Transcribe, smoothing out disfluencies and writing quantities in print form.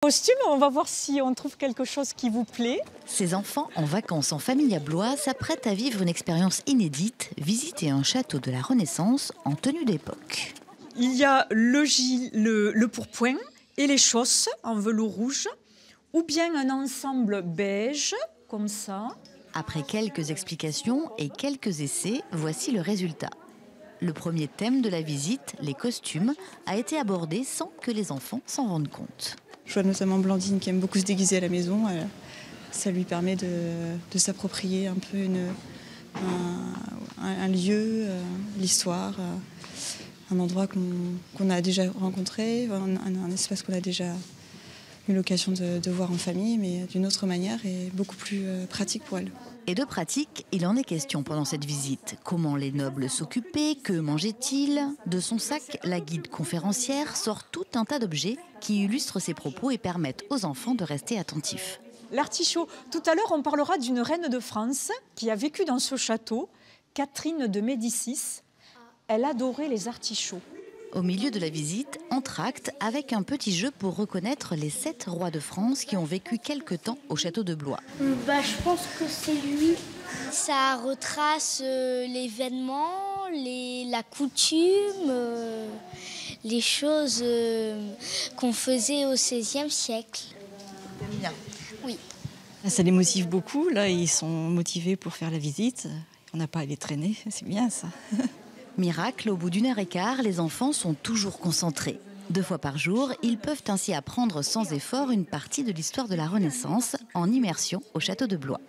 costumes. On va voir si on trouve quelque chose qui vous plaît. Ces enfants en vacances en famille à Blois s'apprêtent à vivre une expérience inédite, visiter un château de la Renaissance en tenue d'époque. Il y a le pourpoint et les chausses en velours rouge, ou bien un ensemble beige, comme ça. Après quelques explications et quelques essais, voici le résultat. Le premier thème de la visite, les costumes, a été abordé sans que les enfants s'en rendent compte. Je vois notamment Blandine qui aime beaucoup se déguiser à la maison. Ça lui permet de s'approprier un peu un lieu, l'histoire, un endroit qu'on a déjà rencontré, un espace qu'on a déjà eu l'occasion de voir en famille, mais d'une autre manière et beaucoup plus pratique pour elle. Et de pratique, il en est question pendant cette visite. Comment les nobles s'occupaient, que mangeaient-ils? De son sac, la guide conférencière sort tout un tas d'objets qui illustrent ses propos et permettent aux enfants de rester attentifs. L'artichaut. Tout à l'heure, on parlera d'une reine de France qui a vécu dans ce château, Catherine de Médicis. Elle adorait les artichauts. Au milieu de la visite, entr'acte avec un petit jeu pour reconnaître les 7 rois de France qui ont vécu quelque temps au château de Blois. Je pense que c'est lui. Ça retrace l'événement, la coutume, les choses qu'on faisait au XVIe siècle. Bien. Oui. Ça les motive beaucoup. Là, ils sont motivés pour faire la visite. On n'a pas à les traîner, c'est bien ça. Miracle, au bout d'1h15, les enfants sont toujours concentrés. 2 fois par jour, ils peuvent ainsi apprendre sans effort une partie de l'histoire de la Renaissance en immersion au château de Blois.